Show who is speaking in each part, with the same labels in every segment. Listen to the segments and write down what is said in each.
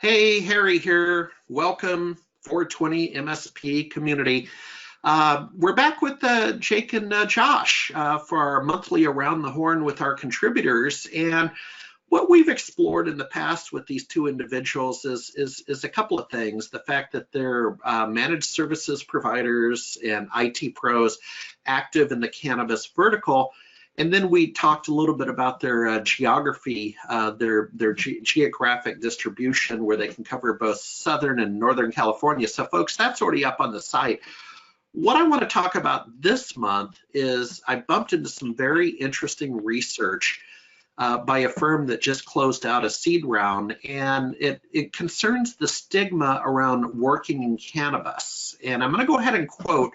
Speaker 1: Hey, Harry here. Welcome, 420 MSP community. We're back with Jake and Josh for our monthly Around the Horn with our contributors. And what we've explored in the past with these two individuals is a couple of things. The fact that they're managed services providers and IT pros active in the cannabis vertical. And then we talked a little bit about their geography, their geographic distribution, where they can cover both Southern and Northern California. So folks, that's already up on the site. What I want to talk about this month is I bumped into some very interesting research by a firm that just closed out a seed round, and it concerns the stigma around working in cannabis. And I'm going to go ahead and quote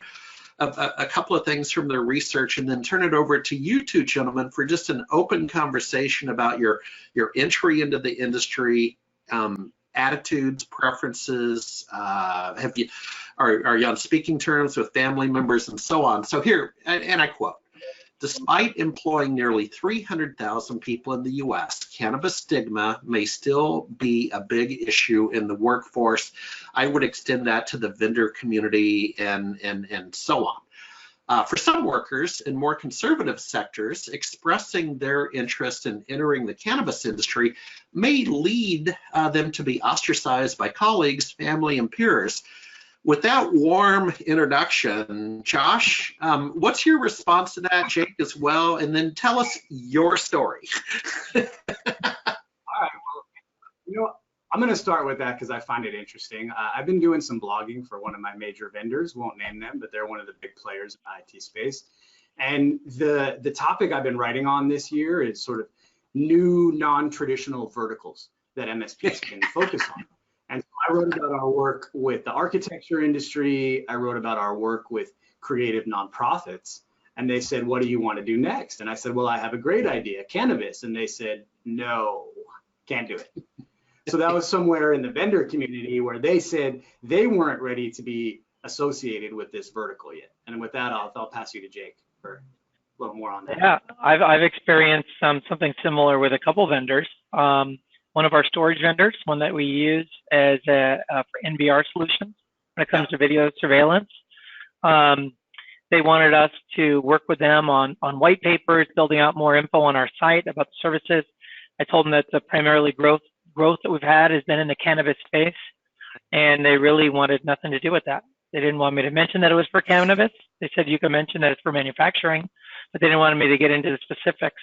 Speaker 1: a couple of things from their research and then turn it over to you two gentlemen for just an open conversation about your entry into the industry, attitudes, preferences, are you on speaking terms with family members and so on. So here, and I quote, despite employing nearly 300,000 people in the US, cannabis stigma may still be a big issue in the workforce. I would extend that to the vendor community and so on. For some workers in more conservative sectors, expressing their interest in entering the cannabis industry may lead them to be ostracized by colleagues, family, and peers. With that warm introduction, Josh, what's your response to that, Jake, as well? And then tell us your story.
Speaker 2: All right, well, I'm going to start with that because I find it interesting. I've been doing some blogging for one of my major vendors, won't name them, but they're one of the big players in the IT space. And the topic I've been writing on this year is sort of new non-traditional verticals that MSPs can focus on. And so I wrote about our work with the architecture industry. I wrote about our work with creative nonprofits. And they said, what do you want to do next? And I said, well, I have a great idea, cannabis. And they said, no, can't do it. So that was somewhere in the vendor community where they said they weren't ready to be associated with this vertical yet. And with that, I'll pass you to Jake for a little more on that.
Speaker 3: Yeah, I've experienced something similar with a couple vendors. One of our storage vendors, one that we use as for NVR solutions when it comes to video surveillance. They wanted us to work with them on white papers, building out more info on our site about the services. I told them that the primarily growth that we've had has been in the cannabis space, and they really wanted nothing to do with that. They didn't want me to mention that it was for cannabis. They said you can mention that it's for manufacturing, but they didn't want me to get into the specifics.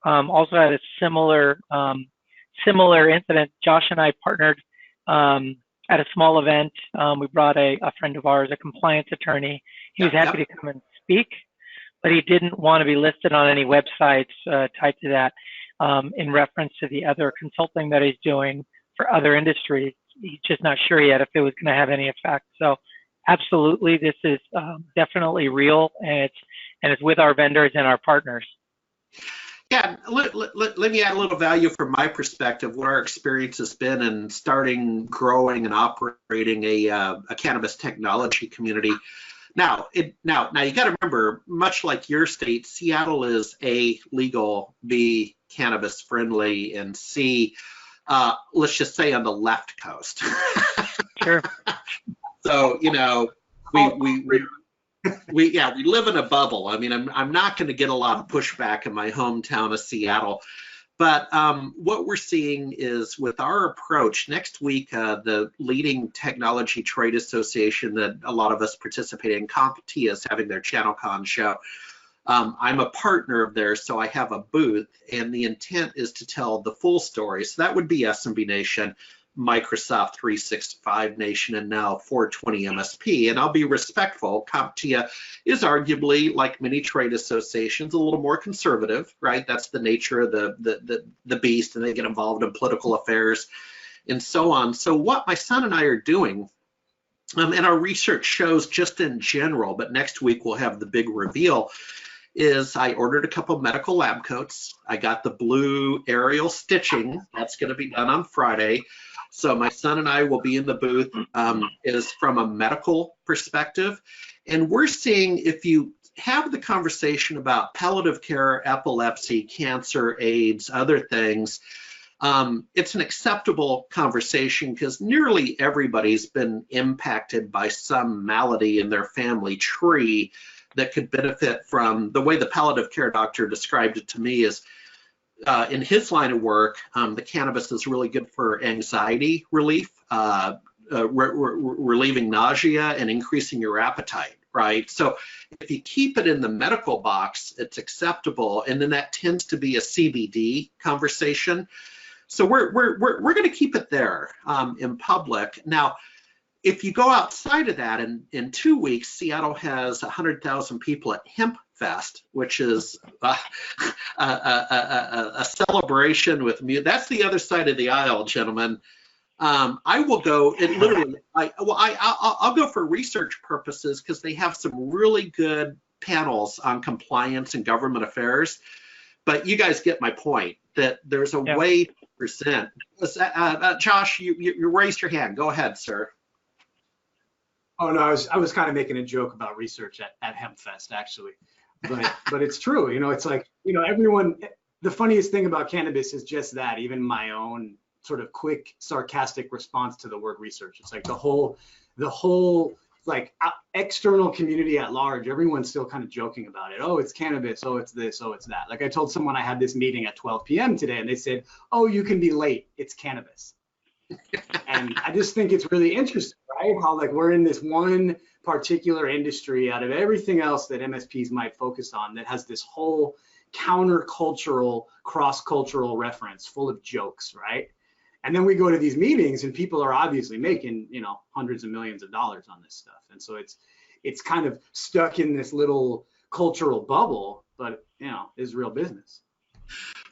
Speaker 3: Also had a similar incident. Josh and I partnered at a small event. We brought a friend of ours, a compliance attorney. He was happy to come and speak, but he didn't want to be listed on any websites tied to that in reference to the other consulting that he's doing for other industries. He's just not sure yet if it was going to have any effect. So absolutely, this is definitely real, and it's with our vendors and our partners.
Speaker 1: Yeah, let me add a little value from my perspective, what our experience has been in starting, growing, and operating a cannabis technology community. Now you got to remember, much like your state, Seattle is A, legal, B, cannabis friendly, and C, let's just say on the left coast.
Speaker 3: Sure.
Speaker 1: So, we live in a bubble. I mean, I'm not going to get a lot of pushback in my hometown of Seattle, but what we're seeing is with our approach next week, the leading technology trade association that a lot of us participate in, CompTIA, is having their ChannelCon show. I'm a partner of theirs, so I have a booth, and the intent is to tell the full story. So that would be SMB Nation, Microsoft 365 Nation, and now 420 MSP. And I'll be respectful. CompTIA is arguably, like many trade associations, a little more conservative, right? That's the nature of the beast, and they get involved in political affairs and so on. So what my son and I are doing, and our research shows just in general, but next week we'll have the big reveal, is I ordered a couple medical lab coats. I got the blue aerial stitching. That's going to be done on Friday. So my son and I will be in the booth, is from a medical perspective. And we're seeing, if you have the conversation about palliative care, epilepsy, cancer, AIDS, other things, it's an acceptable conversation because nearly everybody's been impacted by some malady in their family tree that could benefit from the way the palliative care doctor described it to me is in his line of work, the cannabis is really good for anxiety relief, relieving nausea and increasing your appetite, right? So if you keep it in the medical box, it's acceptable. And then that tends to be a CBD conversation. So we're going to keep it there in public. Now, if you go outside of that, in 2 weeks, Seattle has 100,000 people at Hemp Fest, which is a celebration with music. That's the other side of the aisle, gentlemen. I will go. It literally. I'll go for research purposes because they have some really good panels on compliance and government affairs. But you guys get my point that there's a way to present. Josh, you raised your hand. Go ahead, sir.
Speaker 2: Oh no, I was kind of making a joke about research at HempFest actually, but it's true. You know, it's like, you know, everyone. The funniest thing about cannabis is just that. Even my own sort of quick sarcastic response to the word research. It's like the whole like external community at large. Everyone's still kind of joking about it. Oh, it's cannabis. Oh, it's this. Oh, it's that. Like I told someone I had this meeting at 12 p.m. today, and they said, "Oh, you can be late. It's cannabis." And I just think it's really interesting, right? How like we're in this one particular industry out of everything else that MSPs might focus on that has this whole countercultural, cross-cultural reference full of jokes, right? And then we go to these meetings and people are obviously making, you know, hundreds of millions of dollars on this stuff. And so it's kind of stuck in this little cultural bubble, but you know, is real business.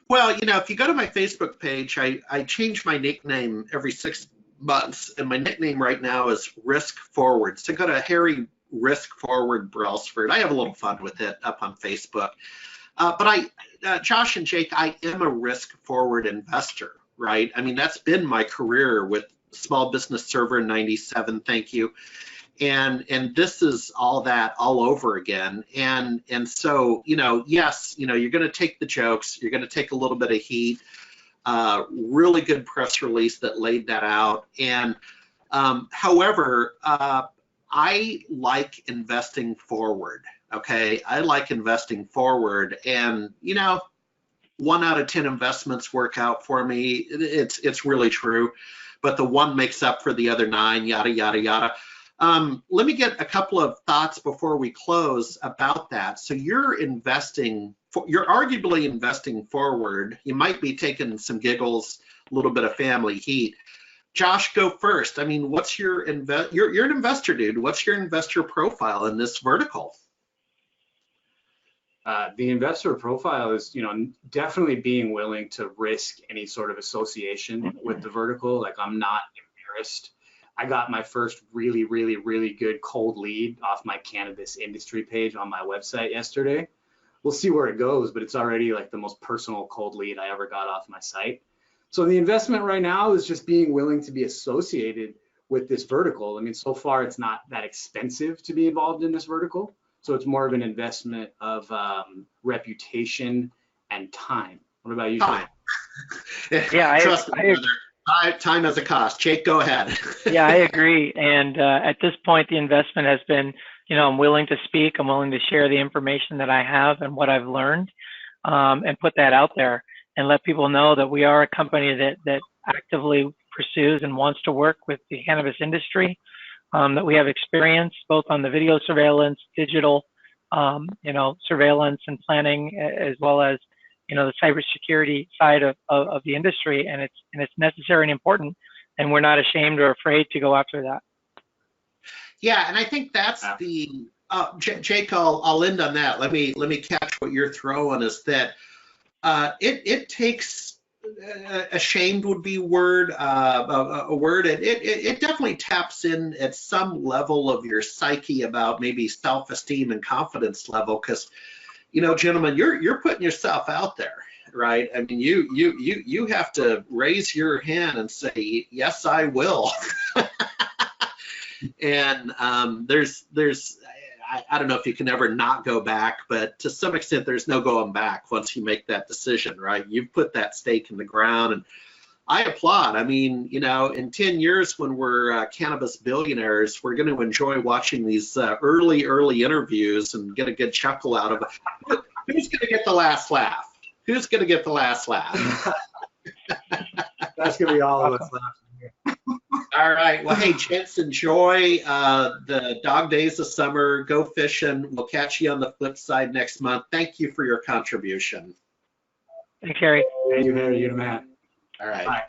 Speaker 1: Well, you know, if you go to my Facebook page, I change my nickname every 6 months, and my nickname right now is Risk Forward. So go to Harry Risk Forward Brailsford. I have a little fun with it up on Facebook. But Josh and Jake, I am a risk forward investor, right? I mean, that's been my career with Small Business Server in 97. Thank you. And this is all that all over again. And so, you know, yes, you know, you're going to take the jokes, you're going to take a little bit of heat, really good press release that laid that out. And however, I like investing forward. Okay. I like investing forward, and, you know, 1 out of 10 investments work out for me. It's really true, but the one makes up for the other 9, yada, yada, yada. Let me get a couple of thoughts before we close about that. So you're arguably investing forward. You might be taking some giggles, a little bit of family heat. Josh, go first. I mean, what's you're an investor, dude. What's your investor profile in this vertical?
Speaker 2: The investor profile is, you know, definitely being willing to risk any sort of association with the vertical. Like, I'm not embarrassed. I got my first really, really, really good cold lead off my cannabis industry page on my website yesterday. We'll see where it goes, but it's already like the most personal cold lead I ever got off my site. So the investment right now is just being willing to be associated with this vertical. I mean, so far it's not that expensive to be involved in this vertical. So it's more of an investment of reputation and time. What about you?
Speaker 1: Time.
Speaker 3: Yeah,
Speaker 1: Trust me, brother. Time has a cost. Jake, go ahead.
Speaker 3: Yeah, I agree. And at this point, the investment has been, you know, I'm willing to speak. I'm willing to share the information that I have and what I've learned, and put that out there and let people know that we are a company that actively pursues and wants to work with the cannabis industry, that we have experience both on the video surveillance, digital, you know, surveillance and planning, as well as, you know, the cybersecurity side of the industry, and it's necessary and important, and we're not ashamed or afraid to go after that.
Speaker 1: Yeah, and I think that's the Jake. I'll end on that. Let me catch what you're throwing is that it takes ashamed would be a word. It definitely taps in at some level of your psyche about maybe self-esteem and confidence level, because, you know, gentlemen, you're putting yourself out there, right? I mean, you have to raise your hand and say, yes, I will. And I don't know if you can ever not go back, but to some extent, there's no going back once you make that decision, right? You've put that stake in the ground, and I applaud. I mean, you know, in 10 years when we're cannabis billionaires, we're going to enjoy watching these early interviews and get a good chuckle out of it. Who's going to get the last laugh? Who's going to get the last laugh?
Speaker 2: That's going to be all of us laughing.
Speaker 1: All right. Well, hey, gents, enjoy the dog days of summer. Go fishing. We'll catch you on the flip side next month. Thank you for your contribution.
Speaker 3: Thanks, Harry.
Speaker 2: Thank you, Harry. You the man.
Speaker 1: All right.
Speaker 2: Bye.